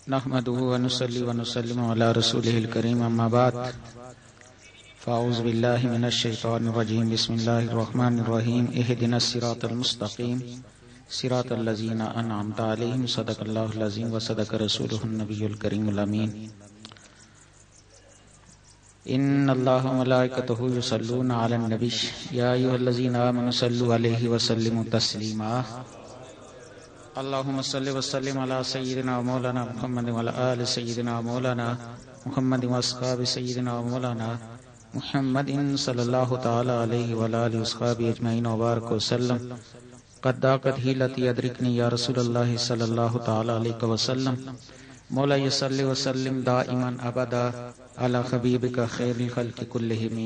نحمده ونصلي ونسلم على رسوله الكريم اما بعد فاعوذ بالله من الشيطان الرجيم بسم الله الرحمن الرحيم اهدنا الصراط المستقيم صراط الذين انعمت عليهم صدق الله العظيم وصدق رسوله النبي الكريم الامين ان الله وملائكته يصلون على النبي يا ايها الذين امنوا صلوا عليه وسلموا تسليما اللهم صل وسلم على سيدنا مولانا محمد وعلى آل سيدنا مولانا محمد واصحاب سيدنا مولانا محمد صلى الله تعالى عليه وعلى آله وصحبه اجمعين وبارك وسلم قد ضاقت حيلتي ادركني يا رسول الله صلى الله تعالى عليه وسلم مولاي صل وسلم دائما ابدا على حبيبك خير الخلق كلهم.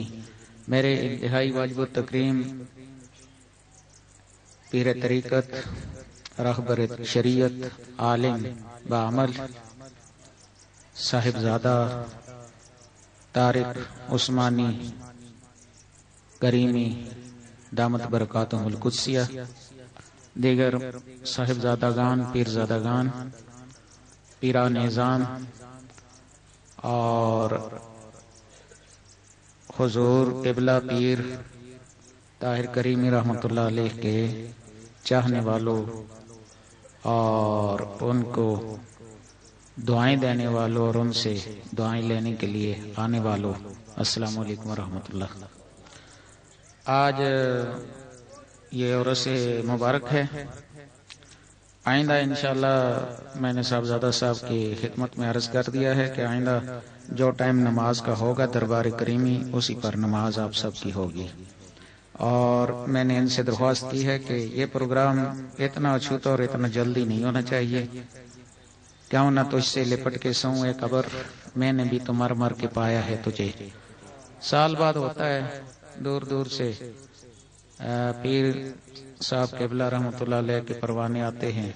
میرے انتہائی واجب التکریم پیر طریقت، رہبر شریعت، عالم بعمل، صاحبزادہ طارق عثمانی کریمی دامت برکاتہ القدسیہ، دیگر صاحبزادگان، پیرزادگان، پیران نظام اور حضور قبلہ پیر طاہر کریمی رحمۃ اللہ علیہ کے چاہنے والوں اور ان کو دعائیں دینے والوں اور ان سے دعائیں لینے کے لیے آنے والوں، السلام علیکم ورحمۃ اللہ. آج یہ عرس مبارک ہے. آئندہ انشاءاللہ میں نے صاحبزادہ صاحب کی خدمت میں عرض کر دیا ہے کہ آئندہ جو ٹائم نماز کا ہوگا دربار کریمی اسی پر نماز آپ سب کی ہوگی. اور میں نے ان سے درخواست کی ہے کہ یہ پروگرام اتنا اچھوتا اور اتنا جلدی نہیں ہونا چاہیے. کیوں نہ تجھ سے لپٹ کے سوں ایک قبر، میں نے بھی تو مر مر کے پایا ہے تجھے. سال بعد ہوتا ہے، دور دور سے پیر صاحب قبلہ رحمۃ اللہ علیہ کے پروانے آتے ہیں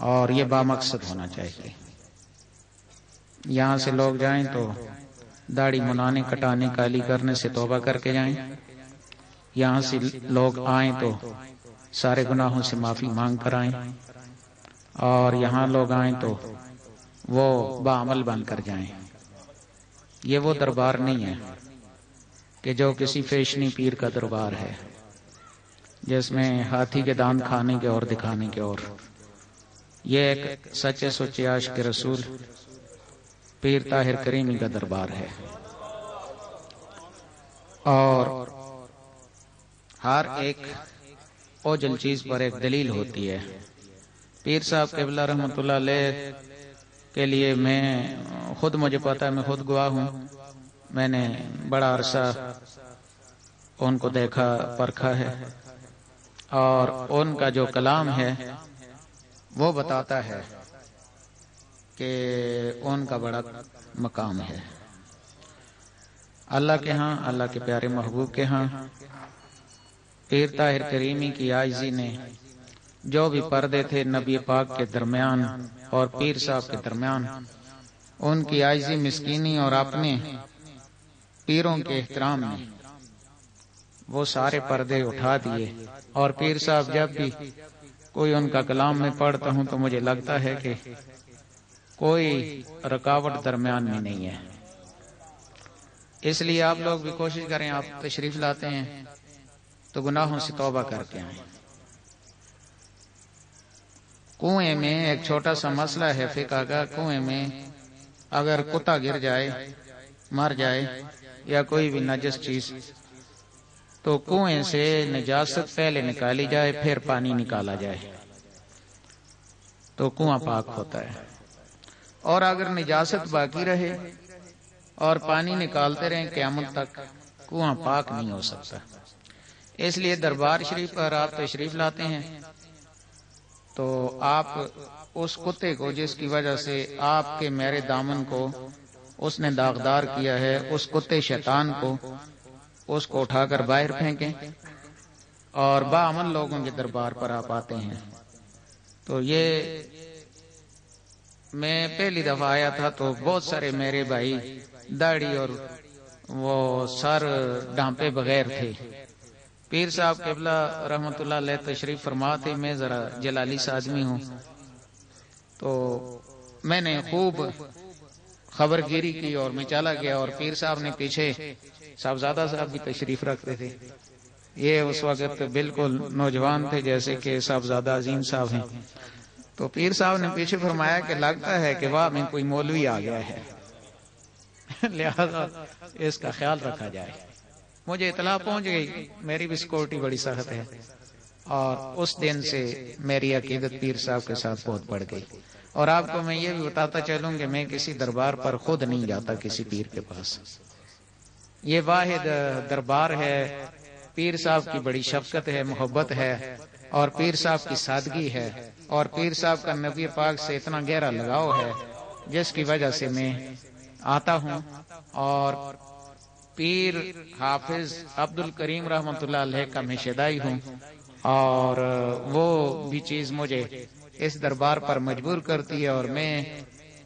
اور یہ بامقصد ہونا چاہیے. یہاں سے لوگ جائیں تو داڑھی منانے، کٹانے، کالی کرنے سے توبہ کر کے جائیں. یہاں سے لوگ آئیں تو سارے گناہوں سے معافی مانگ کر آئیں، اور یہاں لوگ آئیں تو وہ بعمل بن کر جائیں. یہ وہ دربار نہیں ہے کہ جو کسی فیشنی پیر کا دربار ہے جس میں ہاتھی کے دانت کھانے کے اور دکھانے کے. اور یہ ایک سچے سچے عاشق رسول پیر طاہر کریمی کا دربار ہے. اور ہر ایک اوجل چیز پر ایک دلیل ہوتی ہے. پیر صاحب قبلہ رحمۃ اللہ علیہ کے لیے میں خود، مجھے پتا ہے، میں خود گواہ ہوں. میں نے بڑا عرصہ ان کو دیکھا، پرکھا ہے، اور ان کا جو کلام ہے وہ بتاتا ہے کہ ان کا بڑا مقام ہے اللہ کے ہاں، اللہ کے پیارے محبوب کے ہاں. پیر طاہر کریمی کی عاجزی نے جو بھی پردے تھے نبی پاک کے درمیان اور پیر صاحب کے درمیان، ان کی عاجزی، مسکینی اور اپنے پیروں کے احترام نے وہ سارے پردے اٹھا دیے. اور پیر صاحب جب بھی کوئی ان کا کلام میں پڑھتا ہوں تو مجھے لگتا ہے کہ کوئی رکاوٹ درمیان میں نہیں ہے. اس لیے آپ لوگ بھی کوشش کریں، آپ تشریف لاتے ہیں تو گناہوں سے توبہ کر کے آئیں. کنویں میں ایک چھوٹا سا مسئلہ ہے فقہ کا، کنویں میں اگر کتا گر جائے، مر جائے، یا کوئی بھی نجس چیز، تو کنویں سے نجاست پہلے نکالی جائے پھر پانی نکالا جائے تو کنواں پاک ہوتا ہے. اور اگر نجاست باقی رہے اور پانی نکالتے رہیں قیامت تک، کنواں پاک نہیں ہو سکتا. اس لیے دربار شریف پر آپ تشریف لاتے ہیں تو آپ اس کتے کو جس کی وجہ سے آپ کے میرے دامن کو اس نے داغدار کیا ہے، اس کتے شیطان کو، اس کو اٹھا کر باہر پھینکیں. اور باعمل لوگوں کے دربار پر آپ آتے ہیں. تو یہ میں پہلی دفعہ آیا تھا تو بہت سارے میرے بھائی داڑھی اور وہ سر ڈھانپے بغیر تھے۔ پیر صاحب قبلہ رحمۃ اللہ علیہ تشریف فرما تھے۔ میں ذرا جلالی سے آدمی ہوں تو میں نے خوب خبر گیری کی اور میں چلا گیا، اور پیر صاحب نے پیچھے صاحبزادہ صاحب بھی تشریف رکھتے تھے۔ یہ اس وقت بالکل نوجوان تھے جیسے کہ صاحبزادہ عظیم صاحب ہیں۔ تو پیر صاحب نے پیچھے فرمایا کہ لگتا ہے کہ واہ میں کوئی مولوی آ گیا ہے، لہذا اس کا خیال رکھا جائے۔ مجھے اطلاع پہنچ گئی، میری بھی سیکورٹی بڑی سخت ہے، اور اس دن سے میری عقیدت پیر صاحب کے ساتھ بہت بڑھ گئی۔ اور آپ کو میں یہ بھی بتاتا چلوں کہ میں کسی دربار پر خود نہیں جاتا، کسی پیر کے پاس۔ یہ واحد دربار ہے، پیر صاحب کی بڑی شفقت ہے، محبت ہے، اور پیر صاحب کی سادگی ہے، اور پیر صاحب کا نبی پاک سے اتنا گہرا لگاؤ ہے جس کی وجہ سے میں آتا ہوں۔ اور پیر حافظ عبد الکریم رحمۃ اللہ علیہ کا میں شیدائی ہوں، اور وہ بھی چیز مجھے اس دربار پر مجبور کرتی ہے، اور میں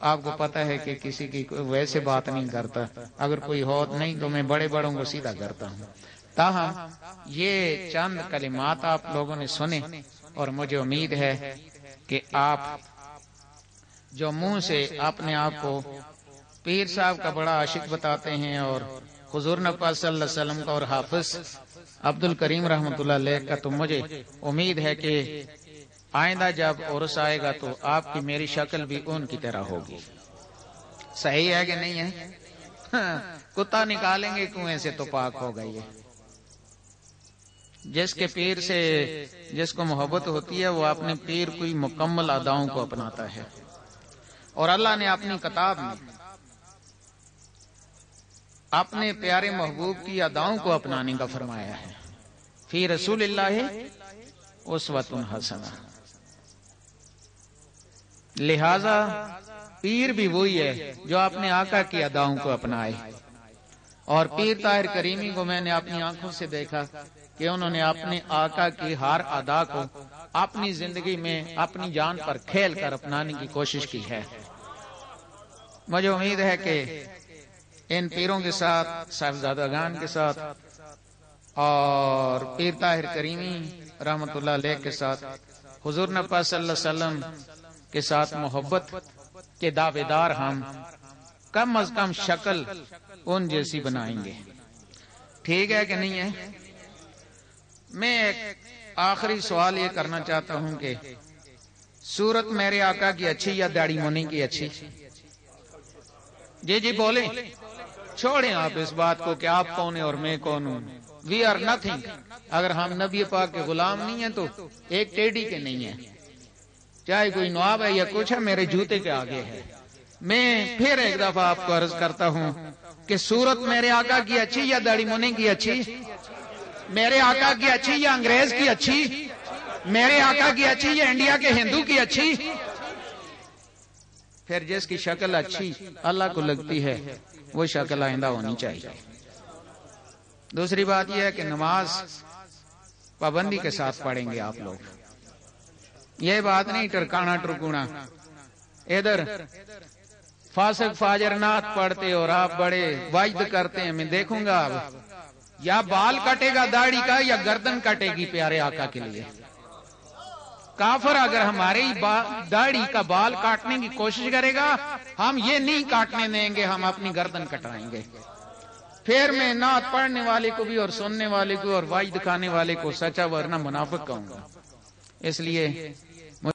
آپ کو پتہ ہے کہ کسی کی ویسے بات نہیں کرتا، اگر کوئی ہو نہیں تو میں بڑے بڑوں کو سیدھا کرتا ہوں۔ تاہم یہ چند کلمات آپ لوگوں نے سنے، اور مجھے امید ہے کہ آپ جو منہ سے اپنے آپ کو پیر صاحب کا بڑا عاشق بتاتے ہیں، اور حضور نبی پاک صلی اللہ علیہ وسلم کا اور حافظ عبد الکریم رحمۃ اللہ علیہ کا، تو مجھے امید ہے کہ آئندہ جب عرس آئے گا تو آپ کی میری شکل بھی ان کی طرح ہوگی۔ صحیح ہے کہ نہیں ہے؟ کتا نکالیں گے کنویں سے تو پاک ہوگا۔ یہ جس کے پیر سے جس کو محبت ہوتی ہے وہ اپنے پیر کی مکمل اداؤں کو اپناتا ہے، اور اللہ نے اپنی کتاب میں اپنے پیارے محبوب کی اداؤں کو اپنانے کا فرمایا ہے۔ فی رسول اللہ اسوۃ حسنہ۔ لہذا پیر بھی وہی ہے جو اپنے آقا کی اداؤں کو اپنائے، اور پیر طاہر کریمی کو میں نے اپنی آنکھوں سے دیکھا کہ انہوں نے اپنے آقا کی ہر ادا کو اپنی زندگی میں اپنی جان پر کھیل کر اپنانے کی کوشش کی ہے۔ مجھے امید ہے کہ ان پیروں کے ساتھ، صاحبزادگان کے ساتھ، اور پیر طاہر کریمی رحمۃ اللہ علیہ کے ساتھ، حضور نبی پاک صلی اللہ علیہ وسلم کے ساتھ محبت کے دعوے دار ہم کم از کم شکل ان جیسی بنائیں گے۔ ٹھیک ہے کہ نہیں ہے؟ میں ایک آخری سوال یہ کرنا چاہتا ہوں کہ صورت میرے آقا کی اچھی یا داڑھی منی کی اچھی؟ جی بولیں، چھوڑیں آپ اس بات کو کہ آپ کون ہیں اور میں کون ہوں۔ We are nothing. اگر ہم نبی پاک کے غلام نہیں ہیں تو ایک ٹیڈی کے نہیں ہیں، چاہے کوئی نواب ہے یا کچھ ہے، میرے جوتے کے آگے ہے۔ میں پھر ایک دفعہ آپ کو عرض کرتا ہوں کہ صورت میرے آقا کی اچھی یا داڑھی منی کی اچھی؟ میرے آقا کی اچھی یا انگریز کی اچھی؟ میرے آقا کی اچھی یا انڈیا کے ہندو کی اچھی؟ پھر جس کی شکل اچھی اللہ کو لگتی ہے وہ شکل آئندہ ہونی چاہیے۔ دوسری بات یہ ہے کہ نماز پابندی کے ساتھ پڑھیں گے آپ لوگ۔ یہ بات نہیں ٹرکانا ٹرکونا، ادھر فاسق فاجر نعت پڑھتے اور آپ بڑے واجد کرتے ہیں۔ میں دیکھوں گا اب یا بال کٹے گا داڑھی کا یا گردن کٹے گی پیارے آقا کے لیے۔ کافر اگر ہماری داڑھی کا بال کاٹنے کی کوشش کرے گا، ہم یہ نہیں کاٹنے دیں گے، ہم اپنی گردن کٹائیں گے۔ پھر میں نعت پڑھنے والے کو بھی اور سننے والے کو اور واجد کھانے والے کو سچا ورنہ منافق کہوں گا۔ اس لیے